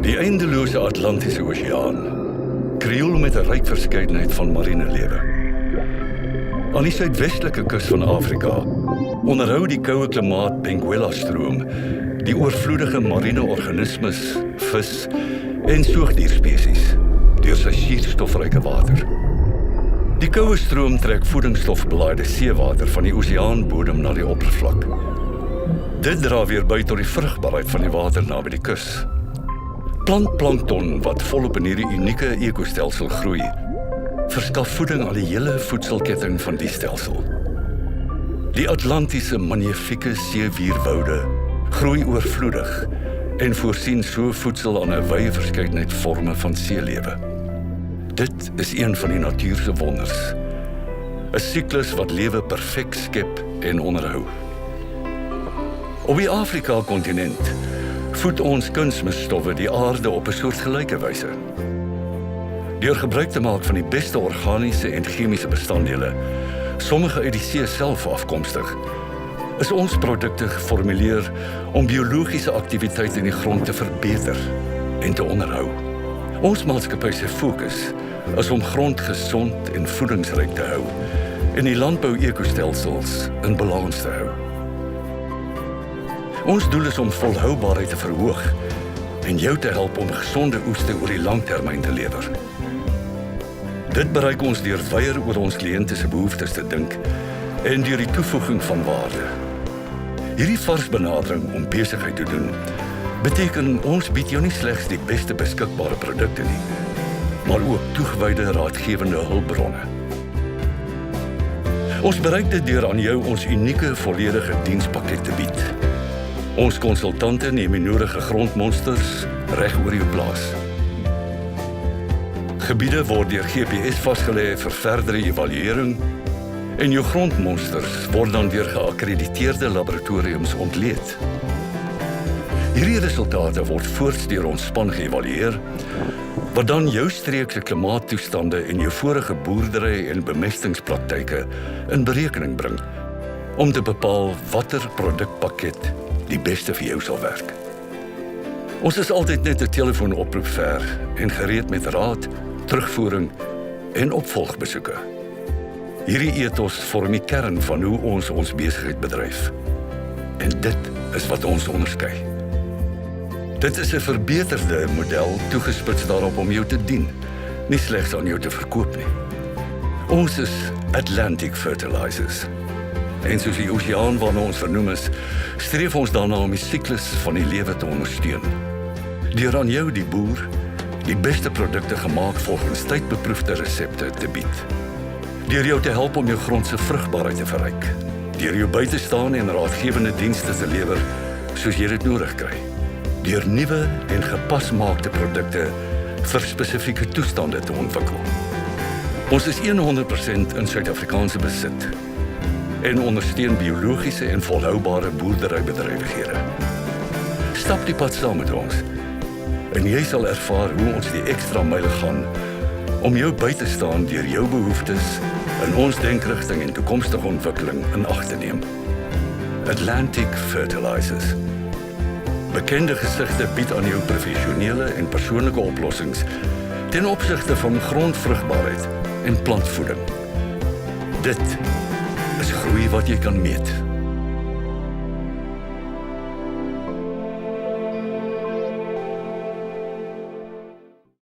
Die eindelose Atlantiese Oseaan krioel met 'n ryk verskeidenheid van mariene lewe. Aan die suidwestelike kus van Afrika onderhou die koue klimaat Benguela-stroom die oorvloedige mariene organismes, vis en soogdierspesies deur sy suurstofryke water. Die koue stroom trek voedingsstofbelaaide seewater van die oseaanbodem na die oppervlak. Dit dra weer by tot die vrugbaarheid van die water naby die kus. Plantplankton wat volop in hierdie unieke ekostelsel groei, verskaf voeding aan die hele voedselketting van die stelsel. Die Atlantiese magnifieke seewierwoude groei oorvloedig en voorsien so voedsel aan 'n wye verskeidenheid vorme van seelewe. Dit is een van die natuur se wonders. 'n Siklus wat lewe perfek skep en onderhou. Op die Afrika-kontinent voed ons kunsmisstowwe die aarde op 'n soortgelyke wyse. Deur gebruik te maak van die beste organiese en chemiese bestanddele, sommige uit die see self afkomstig, is ons produkte geformuleer om biologiese aktiwiteit in die grond te verbeter en te onderhou. Ons maatskappy se fokus is om grond gesond en voedingsryk te hou en die landbou-ekostelsels in balans te hou. Ons doel is om volhoubaarheid te verhoog en jou te help om gesonde oeste oor die langtermyn te lewer. Dit bereik ons deur weier oor ons kliënte se behoeftes te dink en deur die toevoeging van waarde. Hierdie vars benadering om besigheid te doen, beteken ons bied jou nie slegs die beste beskikbare produkte nie, maar ook toegewyde raadgewende hulpbronne. Ons bereik dit deur aan jou ons unieke volledige dienspakket te bied. Ons konsultante neem die nodige grondmonsters reg oor jou plaas. Gebiede word deur GPS vasgelê vir verdere evaluering en jou grondmonsters word dan deur geakkrediteerde laboratoriums ontleed. Hierdie resultate word voorts deur ons span geëvalueer, wat dan jou streek se klimaattoestande en jou vorige boerdery en bemestingspraktyke in berekening bring, om te bepaal watter produkpakket die beste vir jou sal werk. Ons is altyd net 'n telefoonoproep ver en gereed met raad, terugvoering en opvolgbesoeke. Hierdie ethos vorm die kern van hoe ons besigheid bedryf. En dit is wat ons onderskei. Dit is 'n verbeterde model toegespits daarop om jou te dien, nie slegs aan jou te verkoop nie. Ons is Atlantic Fertilizers. En soos die oseaan waarna ons vernoem is, streef ons daarna om die siklus van die lewe te ondersteun. Deur aan jou, die boer, die beste produkte gemaak volgens tydbeproefde resepte te bied. Deur jou te help om jou grond se vrugbaarheid te verryk. Deur jou by te staan en raadgewende dienste te lewer soos jy dit nodig kry. Deur nuwe en gepasmaakte produkte vir spesifieke toestande te ontwikkel. Ons is 100% in Suid-Afrikaanse besit en ondersteun biologiese en volhoubare boerderybedrywighede. Stap die pad saam met ons en jy sal ervaar hoe ons die ekstra myle gaan om jou by te staan deur jou behoeftes in ons denkrigting en toekomstige ontwikkeling in ag te neem. Atlantic Fertilizers. Bekende gesigte bied aan jou professionele en persoonlike oplossings ten opsigte van grondvrugbaarheid en plantvoeding. Dit is groei wat jy kan meet.